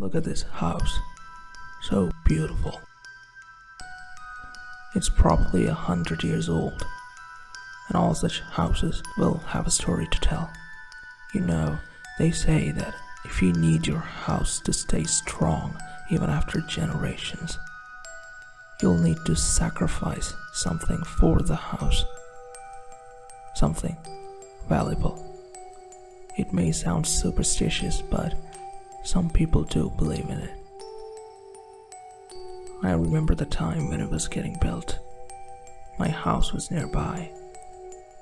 Look at this house. So beautiful. It's probably 100 years old, and all such houses will have a story to tell. You know, they say that if you need your house to stay strong even after generations, you'll need to sacrifice something for the house. Something valuable. It may sound superstitious, but some people do believe in it. I remember the time when it was getting built. My house was nearby.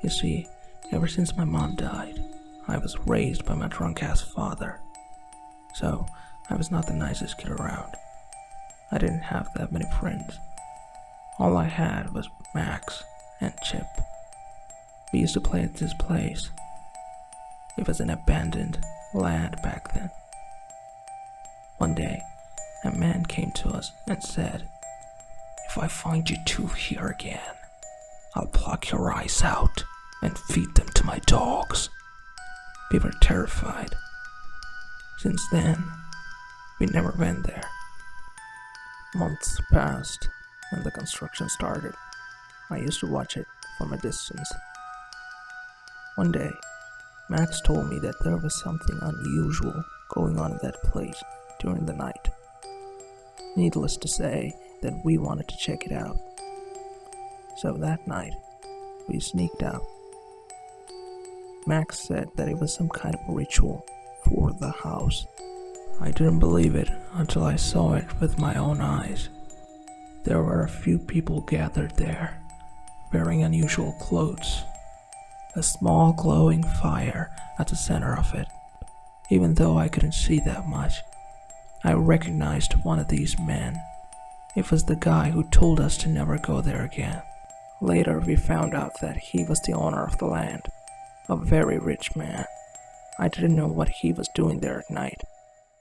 You see, ever since my mom died, I was raised by my drunk-ass father. So, I was not the nicest kid around. I didn't have that many friends. All I had was Max and Chip. We used to play at this place. It was an abandoned land back then. One day, a man came to us and said, "If I find you two here again, I'll pluck your eyes out and feed them to my dogs." We were terrified. Since then, we never went there. Months passed and the construction started. I used to watch it from a distance. One day, Max told me that there was something unusual going on in that place during the night. Needless to say that we wanted to check it out. So that night, we sneaked out. Max said that it was some kind of ritual for the house. I didn't believe it until I saw it with my own eyes. There were a few people gathered there, wearing unusual clothes. A small glowing fire at the center of it. Even though I couldn't see that much, I recognized one of these men. It was the guy who told us to never go there again. Later we found out that he was the owner of the land, a very rich man. I didn't know what he was doing there at night.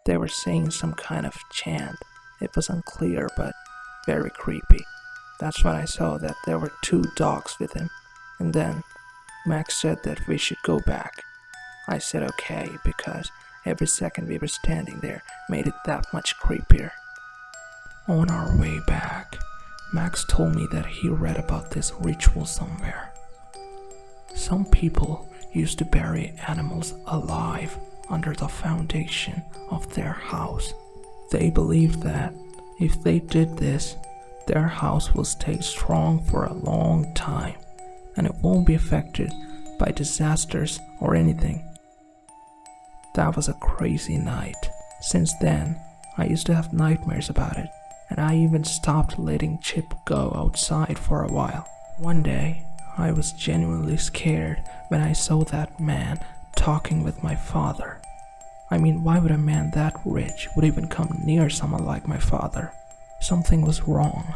They were saying some kind of chant. It was unclear but very creepy. That's when I saw that there were 2 dogs with him. And then Max said that we should go back. I said okay, because every second we were standing there made it that much creepier. On our way back, Max told me that he read about this ritual somewhere. Some people used to bury animals alive under the foundation of their house. They believed that if they did this, their house will stay strong for a long time, and it won't be affected by disasters or anything. That was a crazy night. Since then, I used to have nightmares about it, and I even stopped letting Chip go outside for a while. One day, I was genuinely scared when I saw that man talking with my father. I mean, why would a man that rich would even come near someone like my father? Something was wrong.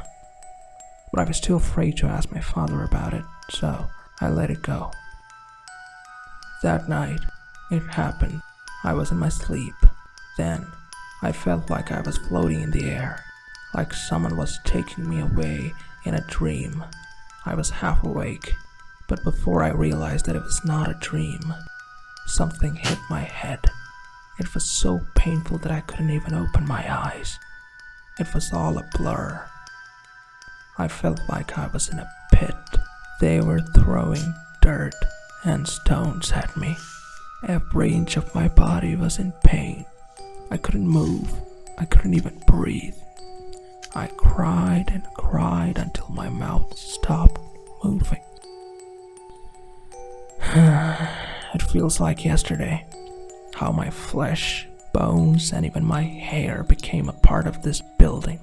But I was too afraid to ask my father about it, so I let it go. That night, it happened. I was in my sleep. Then, I felt like I was floating in the air, like someone was taking me away in a dream. I was half awake, but before I realized that it was not a dream, something hit my head. It was so painful that I couldn't even open my eyes. It was all a blur. I felt like I was in a pit. They were throwing dirt and stones at me. Every inch of my body was in pain. I couldn't move. I couldn't even breathe. I cried and cried until my mouth stopped moving. It feels like yesterday, how my flesh, bones, and even my hair became a part of this building.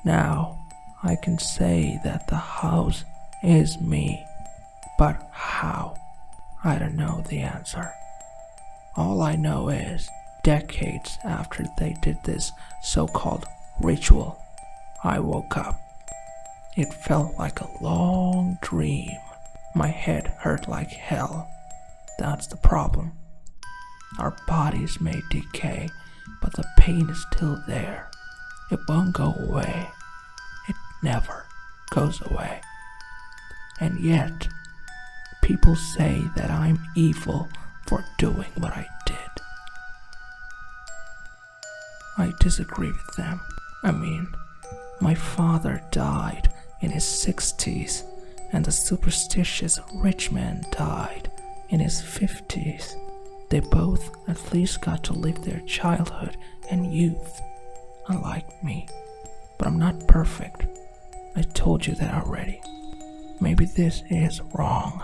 Now, I can say that the house is me, but how? I don't know the answer. All I know is, decades after they did this so-called ritual, I woke up. It felt like a long dream. My head hurt like hell. That's the problem. Our bodies may decay, but the pain is still there. It won't go away. It never goes away. And yet, people say that I'm evil for doing what I did. I disagree with them. I mean, my father died in his 60s, and the superstitious rich man died in his 50s. They both at least got to live their childhood and youth, unlike me. But I'm not perfect. I told you that already. Maybe this is wrong,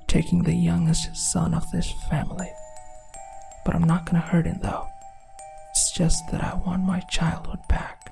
taking the youngest son of this family. But I'm not gonna hurt him though. It's just that I want my childhood back.